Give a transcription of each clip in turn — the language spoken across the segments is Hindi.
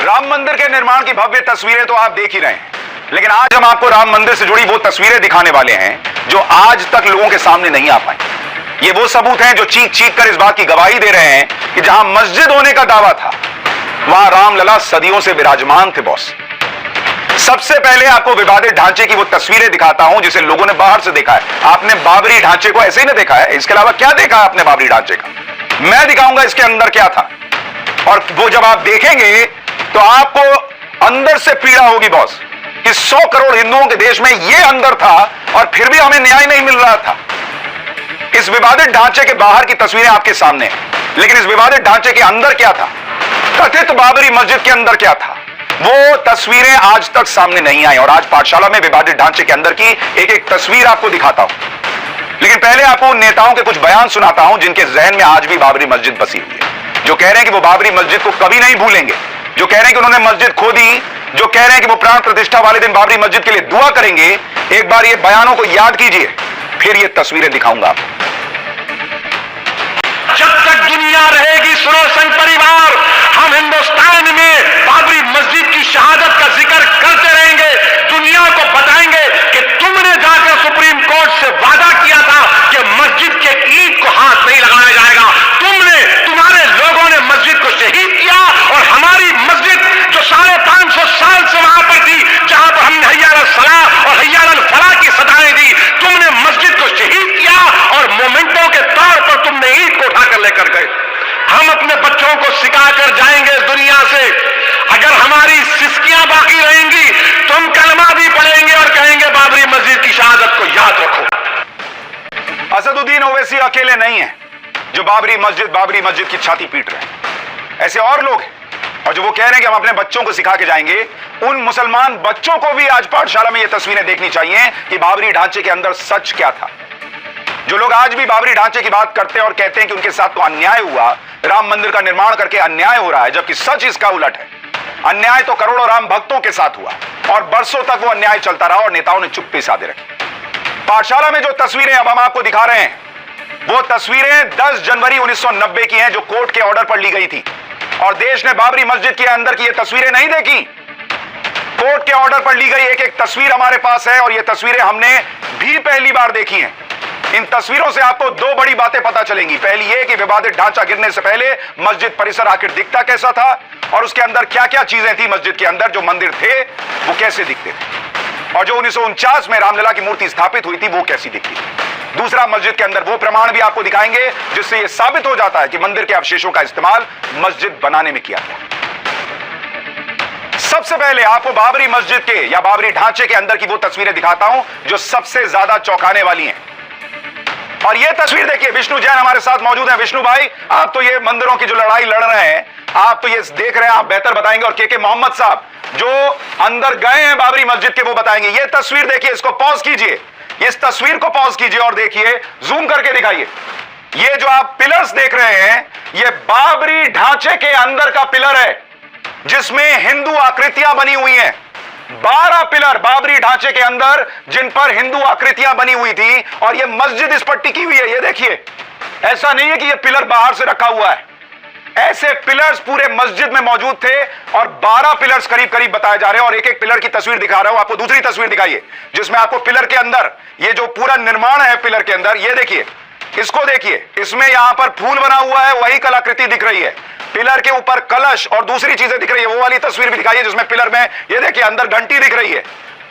राम मंदिर के निर्माण की भव्य तस्वीरें तो आप देख ही रहे हैं, लेकिन आज हम आपको राम मंदिर से जुड़ी वो तस्वीरें दिखाने वाले हैं जो आज तक लोगों के सामने नहीं आ पाई। ये वो सबूत हैं जो चीख चीख कर इस बात की गवाही दे रहे हैं कि जहां मस्जिद होने का दावा था वहां रामलला सदियों से विराजमान थे। बॉस, सबसे पहले आपको विवादित ढांचे की वो तस्वीरें दिखाता हूं जिसे लोगों ने बाहर से देखा है। आपने बाबरी ढांचे को ऐसे ही ना देखा है, इसके अलावा क्या देखा है आपने बाबरी ढांचे का? मैं दिखाऊंगा इसके अंदर क्या था, और वो जब आप देखेंगे तो आपको अंदर से पीड़ा होगी बॉस कि 100 करोड़ हिंदुओं के देश में ये अंदर था और फिर भी हमें न्याय नहीं मिल रहा था। इस विवादित ढांचे के बाहर की तस्वीरें आपके सामने हैं, लेकिन इस विवादित ढांचे के अंदर क्या था, कथित बाबरी मस्जिद के अंदर क्या था, वो तस्वीरें आज तक सामने नहीं आई। और आज पाठशाला में विवादित ढांचे के अंदर की एक एक तस्वीर आपको दिखाता हूं। लेकिन पहले आपको उन नेताओं के कुछ बयान सुनाता हूं जिनके जहन में आज भी बाबरी मस्जिद बसी हुई है, जो कह रहे हैं कि वो बाबरी मस्जिद को कभी नहीं भूलेंगे, जो कह रहे हैं कि उन्होंने मस्जिद खो दी, जो कह रहे हैं कि वो प्राण प्रतिष्ठा वाले दिन बाबरी मस्जिद के लिए दुआ करेंगे। एक बार ये बयानों को याद कीजिए, फिर ये तस्वीरें दिखाऊंगा आपको। जब तक दुनिया रहेगी सुनो संघ परिवार, हम हिंदुस्तान में बाबरी मस्जिद की शहादत का जिक्र करते रहेंगे, दुनिया को बताएंगे कि तुमने जाकर सुप्रीम कोर्ट से वादा किया था कि मस्जिद के ईंट को हाथ नहीं लगाया जाएगा, तुम्हारे लोगों ने मस्जिद को शहीद किया, और हमारी मस्जिद जो 550 साल से वहां पर थी, जहां पर हमने हय्या अल सलाह और हय्या अल फलाह की सदाएं दी, तुमने मस्जिद को शहीद किया और मोमेंटों के तौर पर तुमने ईंट को उठाकर लेकर गए। हम अपने बच्चों को सिखाकर जाएंगे इस दुनिया से, अगर हमारी सिस्कियां बाकी रहेंगी तो हम कलमा भी पढ़ेंगे और कहेंगे बाबरी मस्जिद की शहादत को याद रखो। असदुद्दीन ओवैसी अकेले नहीं है जो बाबरी मस्जिद की छाती पीट रहे हैं, ऐसे और लोग हैं। और जो वो कह रहे हैं कि हम अपने बच्चों को सिखा के जाएंगे, उन मुसलमान बच्चों को भी आज पाठशाला में ये तस्वीरें देखनी चाहिए कि बाबरी ढांचे के अंदर सच क्या था। जो लोग आज भी बाबरी ढांचे की बात करते हैं और कहते हैं कि उनके साथ तो अन्याय हुआ, राम मंदिर का निर्माण करके अन्याय हो रहा है, जबकि सच इसका उलट है। अन्याय तो करोड़ों राम भक्तों के साथ हुआ और बरसों तक वो अन्याय चलता रहा और नेताओं ने चुप्पी साधे रखी। पाठशाला में जो तस्वीरें अब हम आपको दिखा रहे हैं, वो तस्वीरें 10 जनवरी 1990 की हैं, जो कोर्ट के ऑर्डर पर ली गई थी। और देश ने बाबरी मस्जिद के अंदर की ये तस्वीरें नहीं देखी, कोर्ट के ऑर्डर पर ली गई एक एक तस्वीर हमारे पास है, और ये तस्वीरें हमने भी पहली बार देखी हैं। इन तस्वीरों से आपको दो बड़ी बातें पता चलेंगी। पहली ये कि विवादित ढांचा गिरने से पहले मस्जिद परिसर आखिर दिखता कैसा था, और उसके अंदर क्या क्या चीजें थी मस्जिद के अंदर, जो मंदिर थे वो कैसे दिखते थे, और जो 1949 में रामलला की मूर्ति स्थापित हुई थी वो कैसी दिखती थी। दूसरा, मस्जिद के अंदर वो प्रमाण भी आपको दिखाएंगे जिससे यह साबित हो जाता है कि मंदिर के अवशेषों का इस्तेमाल मस्जिद बनाने में किया गया। सबसे पहले आपको बाबरी मस्जिद के या बाबरी ढांचे के अंदर की वो तस्वीरें दिखाता हूं जो सबसे ज्यादा चौंकाने वाली हैं। और ये तस्वीर देखिए, विष्णु जैन हमारे साथ मौजूद हैं। विष्णु भाई, आप तो ये मंदिरों की जो लड़ाई लड़ रहे हैं, आप तो ये देख रहे हैं, आप बेहतर बताएंगे, और के मोहम्मद साहब जो अंदर गए हैं बाबरी मस्जिद के वो बताएंगे। ये तस्वीर देखिए, इसको पॉज कीजिए, इस तस्वीर को पॉज कीजिए और देखिए, जूम करके दिखाइए। ये जो आप पिलर्स देख रहे हैं, ये बाबरी ढांचे के अंदर का पिलर है जिसमें हिंदू आकृतियां बनी हुई हैं। 12 पिलर बाबरी ढांचे के अंदर जिन पर हिंदू आकृतियां बनी हुई थी, और ये मस्जिद इस पर टिकी हुई है। ये देखिए, ऐसा नहीं है कि ये पिलर बाहर से रखा हुआ है, ऐसे पिलर्स पूरे मस्जिद में मौजूद थे, और 12 पिलर्स करीब करीब बताए जा रहे हैं। और एक एक पिलर की तस्वीर दिखा रहा हूं आपको। दूसरी तस्वीर दिखाइए जिसमें आपको पिलर के अंदर ये जो पूरा निर्माण है पिलर के अंदर, ये देखिए, इसको देखिए, इसमें यहां पर फूल बना हुआ है, वही कलाकृति दिख रही है। पिलर के ऊपर कलश और दूसरी चीजें दिख रही है। वो वाली तस्वीर भी दिखाइए जिसमें पिलर में, ये देखिए, अंदर घंटी दिख रही है,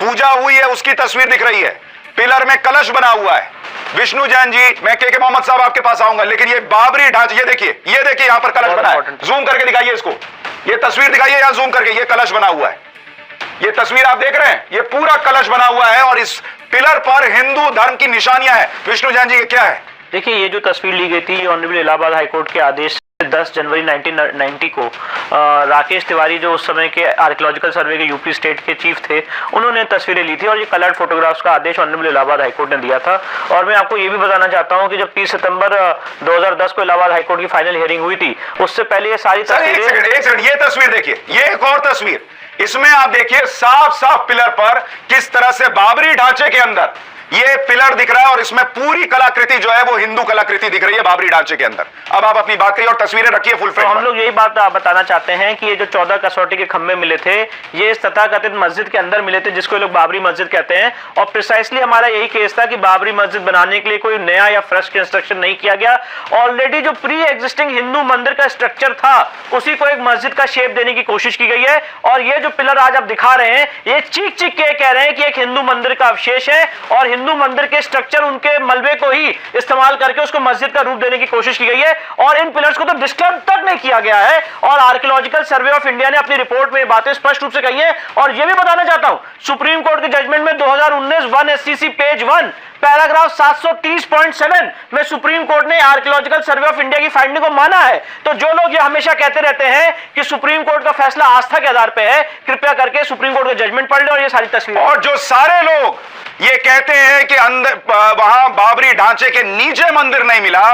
पूजा हुई है उसकी तस्वीर दिख रही है, पिलर में कलश बना हुआ है। विष्णु जैन जी, मैं के मोहम्मद साहब आपके पास आऊंगा, लेकिन ये बाबरी ढांचा, ये देखिए, यहां पर कलश बना है। जूम करके दिखाइए इसको, ये तस्वीर दिखाइए यहां जूम करके, ये कलश बना हुआ है। ये तस्वीर आप देख रहे हैं, ये पूरा कलश बना हुआ है, और इस पिलर पर हिंदू धर्म की निशानियां हैं। विष्णु जैन जी, ये क्या है? देखिए, ये जो तस्वीर ली गई थी ऑनरेबल इलाहाबाद हाईकोर्ट के आदेश 10 जनवरी 1990 को राकेश तिवारी, जो उस समय के आर्कियोलॉजिकल सर्वे के यूपी स्टेट के चीफ थे, उन्होंने तस्वीरें ली थी, और ये कलर्ड फोटोग्राफ्स का आदेश ऑनरेबल इलाहाबाद हाईकोर्ट ने दिया था। और मैं आपको ये भी बताना चाहता हूँ कि जब 30 सितंबर 2010 को इलाहाबाद हाईकोर्ट की फाइनल हियरिंग हुई थी, उससे पहले ये सारी तस्वीरें। एक सेकंड, ये तस्वीर देखिए, ये एक और तस्वीर, इसमें आप देखिए साफ साफ पिलर पर किस तरह से बाबरी ढांचे के अंदर ये पिलर दिख रहा है और इसमें पूरी कलाकृति जो है वो हिंदू कलाकृति दिख रही है बाबरी ढांचे के अंदर। अब आप अपनी बात करिए और तस्वीरें रखिए फुल फ्रेम। तो हम लोग यही बात बताना चाहते हैं कि ये जो 14 कसौटी के खंभे मिले थे ये इस तथाकथित मस्जिद के अंदर मिले थे जिसको ये लोग बाबरी मस्जिद कहते हैं। और प्रिसाइसली हमारा यही केस था कि बाबरी मस्जिद बनाने के लिए कोई नया या फ्रेश कंस्ट्रक्शन नहीं किया गया। ऑलरेडी जो प्री एग्जिस्टिंग हिंदू मंदिर का स्ट्रक्चर था उसी को एक मस्जिद का शेप देने की कोशिश की गई है। और ये जो पिलर आज आप दिखा रहे हैं ये चीख चीख के कह रहे हैं कि एक हिंदू मंदिर का अवशेष है और हिंदू मंदिर के स्ट्रक्चर उनके मलबे को ही इस्तेमाल करके उसको मस्जिद का रूप देने की कोशिश की गई है। और इन पिलर्स को तो डिस्टर्ब तक नहीं किया गया है। और आर्कियोलॉजिकल सर्वे ऑफ इंडिया ने अपनी रिपोर्ट में बातें स्पष्ट रूप से कही है। और यह भी बताना चाहता हूं सुप्रीम कोर्ट के जजमेंट में 2019 1 SCC पेज 1 पैराग्राफ 730.7 में सुप्रीम कोर्ट ने आर्कियोलॉजिकल सर्वे ऑफ इंडिया की फाइंडिंग को माना है। तो जो लोग ये हमेशा कहते रहते हैं कि सुप्रीम कोर्ट का फैसला आस्था के आधार पर है, कृपया करके सुप्रीम कोर्ट का जजमेंट पढ़ ले और ये सारी तस्वीरें। और जो सारे लोग ये कहते हैं कि अंदर वहां बाबरी ढांचे के नीचे मंदिर नहीं मिला,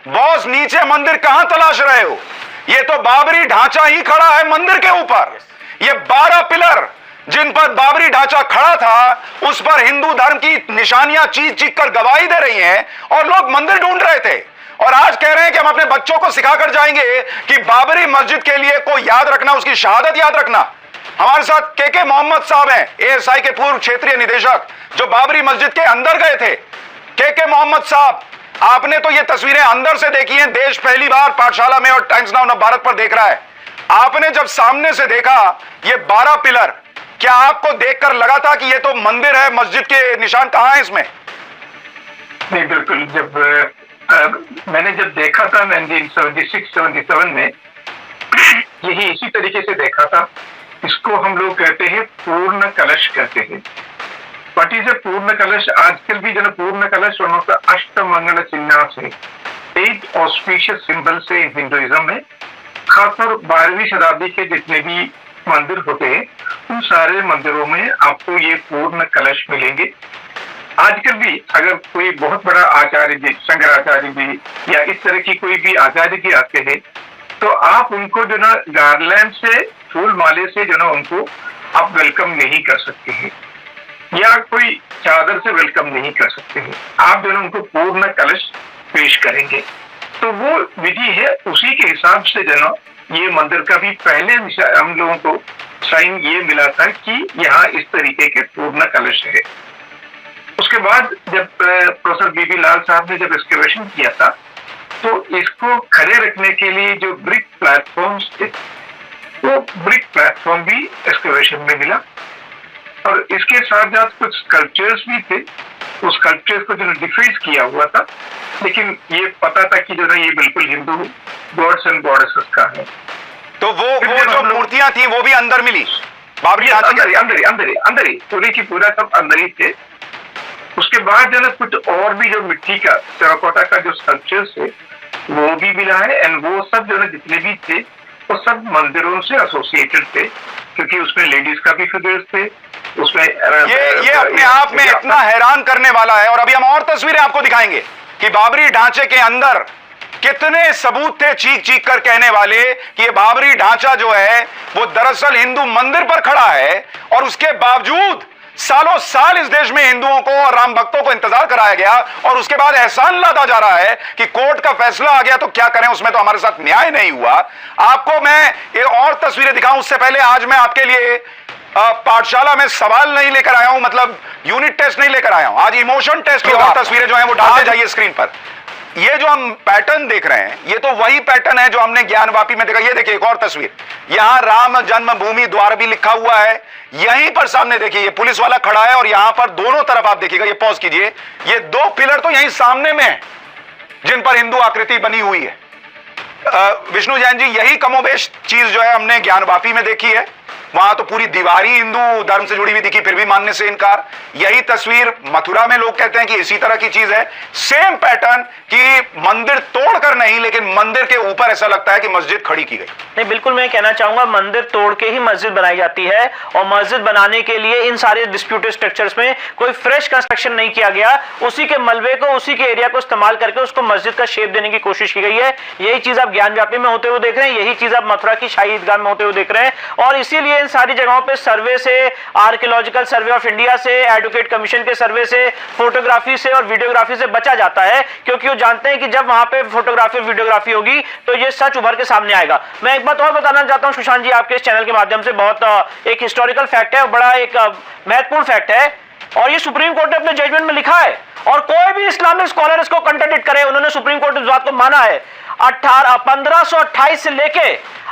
बॉस नीचे मंदिर कहां तलाश रहे हो? ये तो बाबरी ढांचा ही खड़ा है मंदिर के ऊपर। ये 12 पिलर जिन पर बाबरी ढांचा खड़ा था उस पर हिंदू धर्म की निशानियां चीख चीख कर गवाही दे रही हैं और लोग मंदिर ढूंढ रहे थे। और आज कह रहे हैं कि हम अपने बच्चों को सिखाकर जाएंगे कि बाबरी मस्जिद के लिए को याद रखना, उसकी शहादत याद रखना। हमारे साथ के मोहम्मद साहब हैं, ASI के पूर्व क्षेत्रीय निदेशक, जो बाबरी मस्जिद के अंदर गए थे। के मोहम्मद साहब, आपने तो ये तस्वीरें अंदर से देखी हैं, देश पहली बार पाठशाला में और टाइम्स नाउ भारत पर देख रहा है। आपने जब सामने से देखा ये 12 पिलर, क्या आपको देखकर लगा था कि ये तो मंदिर है, मस्जिद के निशान कहां है इसमें? नहीं, बिल्कुल। जब मैंने देखा था 1976-77 में, यही इसी तरीके से देखा था। इसको हम लोग कहते हैं पूर्ण कलश कहते हैं। व्हाट इज ए पूर्ण कलश? आजकल भी जो पूर्ण कलश अष्टमंगल चिन्ह से 8 ऑस्पिशियस सिंबल से हिंदुइज्म में, खासतौर 12वीं शताब्दी के जितने भी मंदिर होते हैं उन सारे मंदिरों में आपको ये पूर्ण कलश मिलेंगे। आजकल भी अगर कोई बहुत बड़ा आचार्य जी, शंकराचार्य जी या इस तरह की कोई भी आचार्य जी आते हैं तो आप उनको जो ना गार्लैंड से, फूल माले से जो ना उनको आप वेलकम नहीं कर सकते हैं या कोई चादर से वेलकम नहीं कर सकते हैं। आप जो ना उनको पूर्ण कलश पेश करेंगे। तो वो विधि है, उसी के हिसाब से जो ना ये मंदिर का भी पहले हम लोगों को साइन ये मिला था कि यहाँ इस तरीके के पूर्ण कलश है। उसके बाद जब प्रोफेसर बीबी लाल साहब ने जब एक्सकवेशन किया था तो इसको खड़े रखने के लिए जो ब्रिक प्लेटफॉर्म्स थे वो ब्रिक प्लेटफॉर्म भी एक्सकवेशन में मिला। और इसके साथ साथ कुछ स्कल्पचर्स भी थे, उस स्कल्पचर्स को जो डिफेस किया हुआ था, लेकिन ये पता था कि जो ना ये बिल्कुल हिंदू गॉड्स एंड गॉडेसेस का है। तो वो जो मूर्तियां थी वो भी अंदर मिली बाबरी अंदर ही पूरी की पूरा सब अंदर ही थे। उसके बाद जो ना कुछ और भी जो मिट्टी का टेराकोटा का जो स्कल्पचर्स है वो भी मिला है। एंड वो सब जो ना जितने भी थे वो सब मंदिरों से एसोसिएटेड थे, क्योंकि उसमें लेडीज का भी फिगर्स थे उसमें। ये अपने आप में इतना हैरान करने वाला है। और अभी हम और तस्वीरें आपको दिखाएंगे कि बाबरी ढांचे के अंदर कितने सबूत थे चीख चीख कर कहने वाले कि ये बाबरी ढांचा जो है वो दरअसल हिंदू मंदिर पर खड़ा है। और उसके बावजूद सालों साल इस देश में हिंदुओं को और राम भक्तों को इंतजार कराया गया और उसके बाद एहसान लादा जा रहा है कि कोर्ट का फैसला आ गया तो क्या करें, उसमें तो हमारे साथ न्याय नहीं हुआ। आपको मैं ये और तस्वीरें दिखाऊं उससे पहले आज मैं आपके लिए पाठशाला में सवाल नहीं लेकर आया हूं, मतलब यूनिट टेस्ट नहीं लेकर आया हूं। आज इमोशन टेस्ट की और तस्वीरें जो हैं वो डालते जाइए स्क्रीन पर। ये जो हम पैटर्न देख रहे हैं ये तो वही पैटर्न है जो हमने ज्ञानवापी में देखा। ये देखिए एक और तस्वीर, यहां राम जन्मभूमि द्वार भी लिखा हुआ है। यहीं पर सामने देखिए ये पुलिस वाला खड़ा है और यहां पर दोनों तरफ आप देखिएगा, ये पॉज कीजिए, ये 2 पिलर तो यहीं सामने में है जिन पर हिंदू आकृति बनी हुई है। विष्णु जैन जी, यही कमोबेश चीज जो है हमने ज्ञानवापी में देखी है। वहां तो पूरी दीवार ही हिंदू धर्म से जुड़ी हुई दिखी, फिर भी मानने से इनकार। यही तस्वीर मथुरा में लोग कहते हैं कि इसी तरह की चीज है, सेम पैटर्न कि मंदिर तोड़कर नहीं लेकिन मंदिर के ऊपर ऐसा लगता है कि मस्जिद खड़ी की गई। नहीं, बिल्कुल मैं कहना चाहूंगा मंदिर तोड़ के ही मस्जिद बनाई जाती है और मस्जिद बनाने के लिए इन सारे डिस्प्यूटेड स्ट्रक्चर्स में कोई फ्रेश कंस्ट्रक्शन नहीं किया गया। उसी के मलबे को, उसी के एरिया को इस्तेमाल करके उसको मस्जिद का शेप देने की कोशिश की गई है। यही चीज आप ज्ञानव्यापी में होते हुए देख रहे हैं, यही चीज आप मथुरा की शाही ईदगाह में होते हुए देख रहे हैं। और इसीलिए इन सारी जगहों पे सर्वे से, आर्कियोलॉजिकल सर्वे ऑफ इंडिया से, एडवोकेट कमीशन के सर्वे से, फोटोग्राफी से और वीडियोग्राफी से बचा जाता है, क्योंकि वो जानते हैं कि जब वहां पे फोटोग्राफी और वीडियोग्राफी होगी तो ये सच उभर के सामने आएगा। मैं एक बात और बताना चाहता हूं सुशांत जी, आपके इस चैनल के माध्यम से, बहुत एक हिस्टोरिकल फैक्ट है, बड़ा एक महत्वपूर्ण फैक्ट है, और ये सुप्रीम कोर्ट ने अपने जजमेंट में लिखा है, और कोई भी इस्लामिक स्कॉलर इसको कंट्राडिक्ट करे, उन्होंने सुप्रीम कोर्ट इस बात को माना है। 1528 से लेके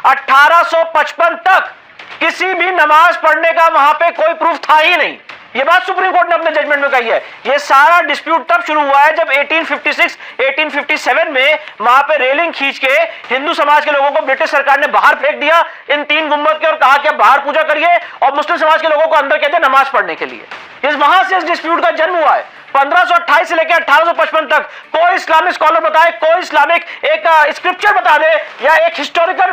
1855 तक किसी भी नमाज पढ़ने का वहां पे कोई प्रूफ था ही नहीं। ये बात सुप्रीम कोर्ट ने अपने जजमेंट में कही है। ये सारा डिस्प्यूट तब शुरू हुआ है जब 1856, 1857 में वहां पे रेलिंग खींच के हिंदू समाज के लोगों को ब्रिटिश सरकार ने बाहर फेंक दिया इन 3 गुंबद के, और कहा कि बाहर पूजा करिए, और मुस्लिम समाज के लोगों को अंदर कहते नमाज पढ़ने के लिए। इस वहां से इस डिस्प्यूट का जन्म हुआ है। 1528 से लेकर 1855 तक कोई इस्लामिक स्कॉलर बताए, कोई इस्लामिक एक स्क्रिप्चर बता दे या एक हिस्टोरिकल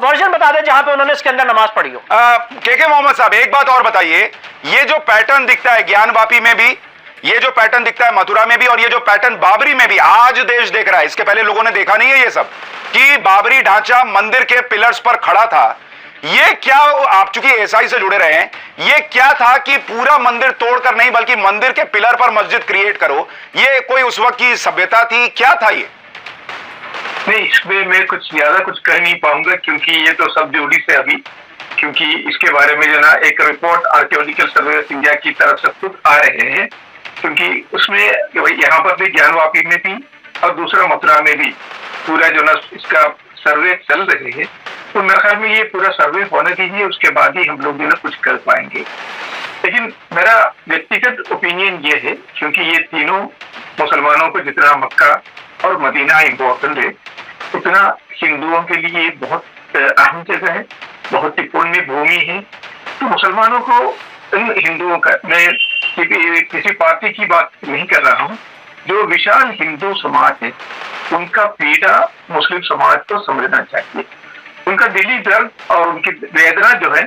वर्जन बता दे जहां पे उन्होंने इसके अंदर नमाज पढ़ी हो। के मोहम्मद साहब, एक बात और बताइए, ये जो पैटर्न दिखता है ज्ञानवापी में भी, ये जो पैटर्न दिखता है मथुरा में भी, और ये जो पैटर्न बाबरी में भी आज देश देख रहा है, इसके पहले लोगों ने देखा नहीं है ये सब, कि बाबरी ढांचा मंदिर के पिलर्स पर खड़ा था। ये क्या, आप चूंकि एसआई से जुड़े रहे हैं, ये क्या था कि पूरा मंदिर तोड़कर नहीं बल्कि मंदिर के पिलर पर मस्जिद क्रिएट करो, ये कोई उस वक्त की सभ्यता थी, क्या था ये? नहीं, इसमें मैं कुछ ज्यादा कुछ कह नहीं पाऊंगा, क्योंकि ये तो सब ड्यूटी से अभी, क्योंकि इसके बारे में जो ना एक report archaeological survey of India की तरफ से खुद आ रहे हैं, क्योंकि उसमें यहाँ पर भी ज्ञानवापी में भी और दूसरा मथुरा में भी पूरा जो ना इसका सर्वे चल रहे हैं। तो मेरे ख्याल में ये पूरा सर्वे होने दीजिए, उसके बाद ही हम लोग जो ना कुछ कर पाएंगे। लेकिन मेरा व्यक्तिगत ओपिनियन ये है, क्योंकि ये तीनों मुसलमानों को जितना मक्का और मदीना इम्पोर्टेंट है, उतना हिंदुओं के लिए बहुत अहम जगह है, बहुत ही पुण्य भूमि है। तो मुसलमानों को, इन हिंदुओं का, मैं किसी पार्टी की बात नहीं कर रहा हूँ, जो विशाल हिंदू समाज है उनका पीड़ा मुस्लिम समाज को समझना चाहिए। उनका दिली दर्द और उनकी वेदना जो है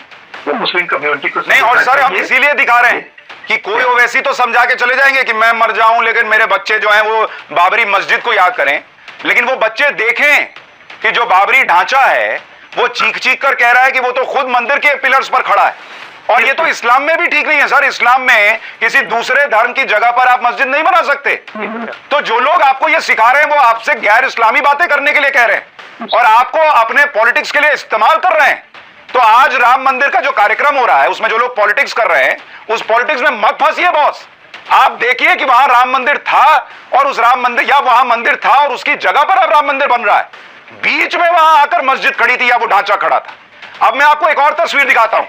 वो मुस्लिम कम्युनिटी को नहीं। और सर, हम इसीलिए दिखा रहे हैं कि कोई वैसी तो समझा के चले जाएंगे कि मैं मर जाऊं लेकिन मेरे बच्चे जो हैं वो बाबरी मस्जिद को याद करें, लेकिन वो बच्चे देखें कि जो बाबरी ढांचा है वो चीख चीख कर कह रहा है कि वो तो खुद मंदिर के पिलर्स पर खड़ा है। और ये तो इस्लाम में भी ठीक नहीं है सर। इस्लाम में किसी दूसरे धर्म की जगह पर आप मस्जिद नहीं बना सकते। तो जो लोग आपको ये सिखा रहे हैं वो आपसे गैर इस्लामी बातें करने के लिए कह रहे हैं और आपको अपने पॉलिटिक्स के लिए इस्तेमाल कर रहे हैं। तो आज राम मंदिर का जो कार्यक्रम हो रहा है उसमें जो लोग पॉलिटिक्स कर रहे हैं, उस पॉलिटिक्स में मत फंसिए बॉस। आप देखिए कि वहां राम मंदिर था और उस राम मंदिर, या वहां मंदिर था और उसकी जगह पर अब राम मंदिर बन रहा है। बीच में वहां आकर मस्जिद खड़ी थी या वो ढांचा खड़ा था। अब मैं आपको एक और तस्वीर दिखाता हूं।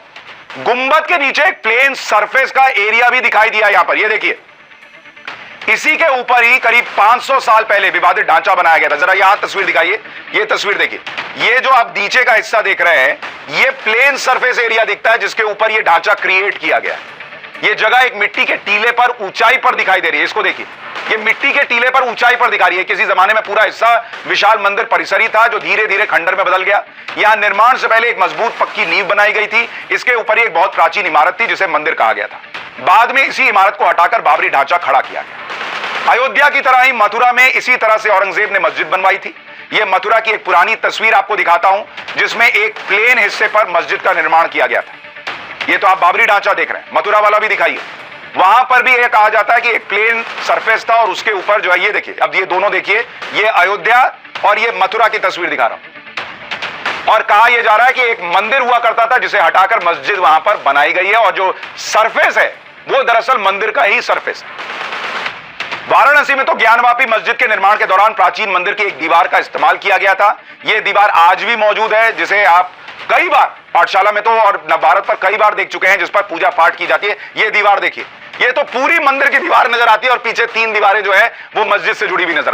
गुंबद के नीचे एक प्लेन सरफेस का एरिया भी दिखाई दिया यहां पर। ये देखिए, इसी के ऊपर ही करीब 500 साल पहले विवादित ढांचा बनाया गया था। जरा यहां तस्वीर दिखाइए, ये तस्वीर देखिए। ये जो आप नीचे का हिस्सा देख रहे हैं, ये प्लेन सरफेस एरिया दिखता है जिसके ऊपर ये ढांचा क्रिएट किया गया। ये जगह एक मिट्टी के टीले पर ऊंचाई पर दिखाई दे रही है। इसको देखिए, ये मिट्टी के टीले पर ऊंचाई पर दिखा रही है। किसी जमाने में पूरा हिस्सा विशाल मंदिर परिसर ही था जो धीरे धीरे खंडर में बदल गया। यहां निर्माण से पहले एक मजबूत पक्की नींव बनाई गई थी। इसके ऊपर एक बहुत प्राचीन इमारत थी जिसे मंदिर कहा गया था। बाद में इसी इमारत को हटाकर बाबरी ढांचा खड़ा किया गया। अयोध्या की तरह ही मथुरा में इसी तरह से औरंगजेब ने मस्जिद बनवाई थी। यह मथुरा की एक पुरानी तस्वीर आपको दिखाता हूं जिसमें एक प्लेन हिस्से पर मस्जिद का निर्माण किया गया था। ये तो आप बाबरी ढांचा देख रहे हैं, मथुरा वाला भी दिखाइए। वहां पर भी यह कहा जाता है कि एक प्लेन सरफेस था और उसके ऊपर जो है, ये देखिए, अब ये दोनों देखिए, ये अयोध्या और ये मथुरा की तस्वीर दिखा रहा हूं। और कहा यह जा रहा है कि एक मंदिर हुआ करता था जिसे हटाकर मस्जिद वहां पर बनाई गई है और जो सरफेस है वो दरअसल मंदिर का ही सरफेस है। वाराणसी में तो ज्ञानवापी मस्जिद के निर्माण के दौरान प्राचीन मंदिर की एक दीवार का इस्तेमाल किया गया था। यह दीवार आज भी मौजूद है जिसे आप कई बार पाठशाला में तो और नवभारत पर कई बार देख चुके हैं, जिस पर पूजा पाठ की जाती है। यह दीवार देखिए, यह तो पूरी मंदिर की दीवार नजर आती है और पीछे 3 दीवारें जो है वो मस्जिद से जुड़ी हुई नजर